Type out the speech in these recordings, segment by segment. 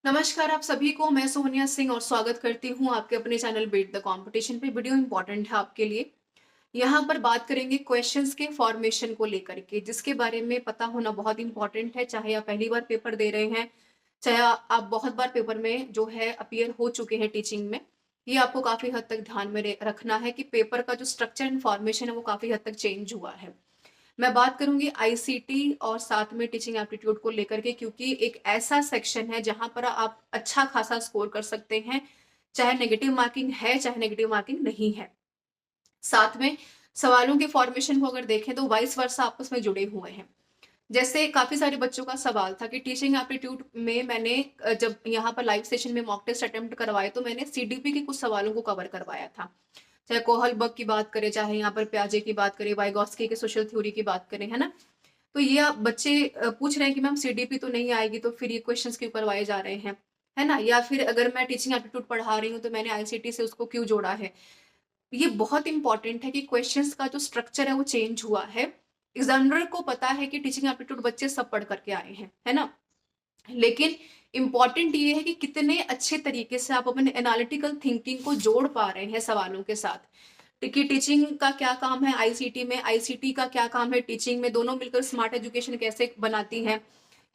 नमस्कार आप सभी को। मैं सोनिया सिंह और स्वागत करती हूँ आपके अपने चैनल बीट द कंपटीशन पे। वीडियो इंपॉर्टेंट है आपके लिए। यहाँ पर बात करेंगे क्वेश्चंस के फॉर्मेशन को लेकर के, जिसके बारे में पता होना बहुत इंपॉर्टेंट है। चाहे आप पहली बार पेपर दे रहे हैं, चाहे आप बहुत बार पेपर में जो है अपीयर हो चुके हैं टीचिंग में, ये आपको काफी हद तक ध्यान में रखना है कि पेपर का जो स्ट्रक्चर एंड फॉर्मेशन है वो काफी हद तक चेंज हुआ है। मैं बात करूंगी आईसीटी और साथ में टीचिंग एप्टीट्यूड को लेकर के, क्योंकि एक ऐसा सेक्शन है जहां पर आप अच्छा खासा स्कोर कर सकते हैं, चाहे नेगेटिव मार्किंग है चाहे नेगेटिव मार्किंग नहीं है। साथ में सवालों के फॉर्मेशन को अगर देखें तो वाइस वर्सा आपस में जुड़े हुए हैं। जैसे काफी सारे बच्चों का सवाल था कि टीचिंग एप्टीट्यूड में मैंने जब यहाँ पर लाइव सेशन में मॉक टेस्ट अटेम्प्ट करवाए तो मैंने सीडीपी के कुछ सवालों को कवर करवाया था। चाहे कोहलबर्ग की बात करें, चाहे यहाँ पर प्याजे की बात करें, वाइगॉस्की के सोशल थ्योरी की बात करें, है ना। तो ये आप बच्चे पूछ रहे हैं कि मैम सीडीपी तो नहीं आएगी तो फिर ये क्वेश्चंस क्यों करवाए जा रहे हैं, है ना। या फिर अगर मैं टीचिंग एप्टीट्यूड पढ़ा रही हूँ तो मैंने आईसीटी से उसको क्यों जोड़ा है। ये बहुत इंपॉर्टेंट है कि क्वेश्चंस का जो स्ट्रक्चर है वो चेंज हुआ है। एग्जामिनर को पता है कि टीचिंग एप्टीट्यूड बच्चे सब पढ़ करके आए हैं, है ना। लेकिन इंपॉर्टेंट ये है कि कितने अच्छे तरीके से आप अपने एनालिटिकल थिंकिंग को जोड़ पा रहे हैं सवालों के साथ। कि टीचिंग का क्या काम है आईसीटी में, आईसीटी का क्या काम है टीचिंग में, दोनों मिलकर स्मार्ट एजुकेशन कैसे बनाती हैं,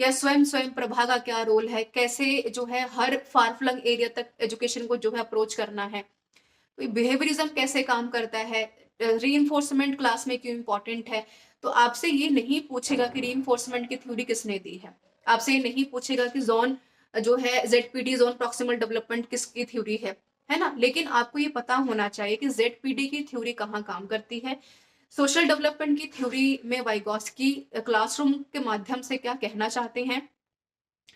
या स्वयं स्वयं प्रभा का क्या रोल है, कैसे जो है हर फार फ्लंग एरिया तक एजुकेशन को जो है अप्रोच करना है। तो बिहेवियरिज्म कैसे काम करता है, रीइंफोर्समेंट क्लास में क्यों इंपॉर्टेंट है। तो आपसे ये नहीं पूछेगा कि रीइंफोर्समेंट की थ्योरी किसने दी है। आपसे ये नहीं पूछेगा कि जोन जो है जेडपीडी जोन प्रॉक्सिमल डेवलपमेंट किसकी थ्योरी है ना। लेकिन आपको ये पता होना चाहिए कि जेडपीडी की थ्योरी कहाँ काम करती है, सोशल डेवलपमेंट की थ्योरी में वाइगॉस्की क्लासरूम के माध्यम से क्या कहना चाहते हैं,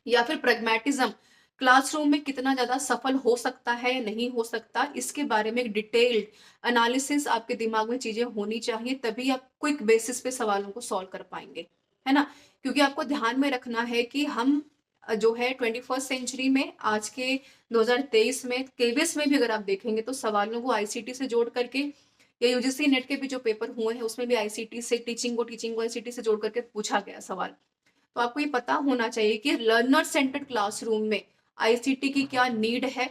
या फिर प्रैग्मैटिज्म क्लासरूम में कितना ज्यादा सफल हो सकता है या नहीं हो सकता, इसके बारे में एक डिटेल्ड एनालिसिस आपके दिमाग में चीजें होनी चाहिए, तभी आप क्विक बेसिस पे सवालों को सॉल्व कर पाएंगे, है ना। क्योंकि आपको ध्यान में रखना है कि हम जो है 21st सेंचुरी में आज के 2023 में केवीएस में भी अगर आप देखेंगे तो सवालों को आईसीटी से जोड़ करके, या यूजीसी नेट के भी जो पेपर हुए हैं उसमें भी आईसीटी से टीचिंग को आईसीटी से जोड़ करके पूछा गया सवाल। तो आपको ये पता होना चाहिए कि लर्नर सेंटर्ड क्लासरूम में आईसीटी की क्या नीड है,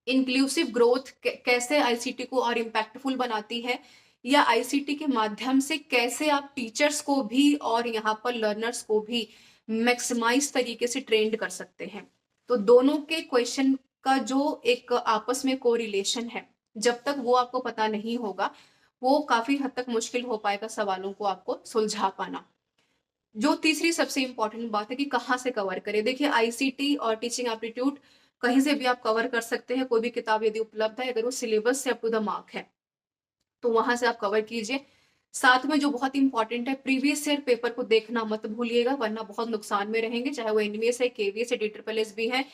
इंक्लूसिव ग्रोथ कैसे आईसीटी को और इम्पैक्टफुल बनाती है, या आईसीटी के माध्यम से कैसे आप टीचर्स को भी और यहाँ पर लर्नर्स को भी मैक्सिमाइज तरीके से ट्रेंड कर सकते हैं। तो दोनों के क्वेश्चन का जो एक आपस में कोरिलेशन है, जब तक वो आपको पता नहीं होगा वो काफी हद तक मुश्किल हो पाएगा सवालों को आपको सुलझा पाना। जो तीसरी सबसे इंपॉर्टेंट बात है कि कहाँ से कवर करें। देखिए आईसीटी और टीचिंग एप्टीट्यूड कहीं से भी आप कवर कर सकते हैं, कोई भी किताब यदि उपलब्ध है, अगर वो सिलेबस से अप टू द मार्क है तो वहां से आप कवर कीजिए। साथ में जो बहुत इंपॉर्टेंट है, प्रीवियस ईयर पेपर को देखना मत भूलिएगा, वरना बहुत नुकसान में रहेंगे, चाहे वो एनवीएस है, केवीएस है, DSSS भी है।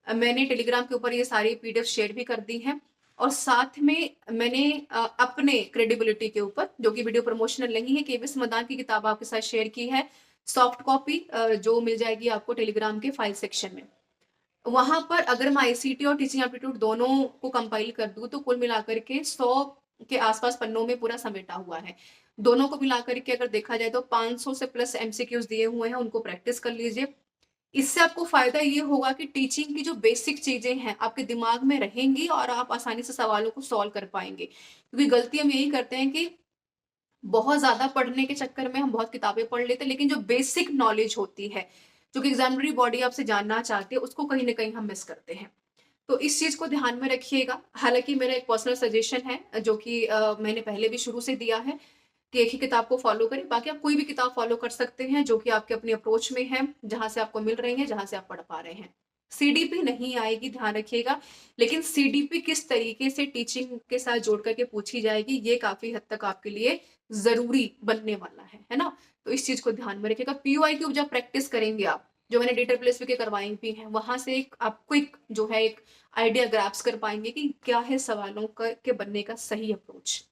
मैंने टेलीग्राम के ऊपर ये सारी पीडीएफ शेयर भी कर दी हैं। और साथ में मैंने अपने क्रेडिबिलिटी के ऊपर, जो कि वीडियो प्रमोशनल नहीं है, केवीएस मदान की किताब आपके साथ शेयर की है, सॉफ्ट कॉपी जो मिल जाएगी आपको टेलीग्राम के फाइल सेक्शन में। वहां पर अगर मैं आईसीटी और टीचिंग एप्टीट्यूड दोनों को कंपाइल कर दूं तो कुल मिलाकर के 100 के आसपास पन्नों में पूरा समेटा हुआ है। दोनों को मिलाकर के अगर देखा जाए तो 500 से प्लस एमसीक्यूज दिए हुए हैं, उनको प्रैक्टिस कर लीजिए। इससे आपको फायदा ये होगा कि टीचिंग की जो बेसिक चीजें हैं आपके दिमाग में रहेंगी और आप आसानी से सवालों को सॉल्व कर पाएंगे। क्योंकि गलती हम यही करते हैं कि बहुत ज्यादा पढ़ने के चक्कर में हम बहुत किताबें पढ़ लेते हैं, लेकिन जो बेसिक नॉलेज होती है, जो कि एग्जामिनरी बॉडी आपसे जानना चाहती है, उसको कहीं ना कहीं हम मिस करते हैं। तो इस चीज को ध्यान में रखिएगा। हालांकि मेरा एक पर्सनल सजेशन है जो कि मैंने पहले भी शुरू से दिया है कि एक ही किताब को फॉलो करें, बाकी आप कोई भी किताब फॉलो कर सकते हैं जो कि आपके अपनी अप्रोच में है, जहां से आपको मिल रही है, जहां से आप पढ़ पा रहे हैं। सीडीपी नहीं आएगी, ध्यान रखिएगा। लेकिन सीडीपी किस तरीके से टीचिंग के साथ जोड़ करके पूछी जाएगी, ये काफी हद तक आपके लिए जरूरी बनने वाला है ना। तो इस चीज को ध्यान में रखिएगा। पीयूआई की जब प्रैक्टिस करेंगे आप, जो मैंने DSSS के करवाई भी हैं, वहां से एक आपको एक जो है एक आइडिया ग्रैप्स कर पाएंगे कि क्या है सवालों के बनने का सही अप्रोच।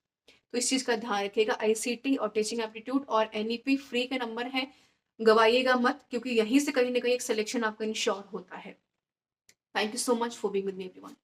तो इस चीज का ध्यान रखिएगा। आईसीटी और टीचिंग एप्टीट्यूड और एनईपी फ्री के नंबर हैं, गवाइएगा मत, क्योंकि यहीं से कहीं ना कहीं एक सिलेक्शन आपका इंश्योर होता है। Thank you so much for being with me everyone.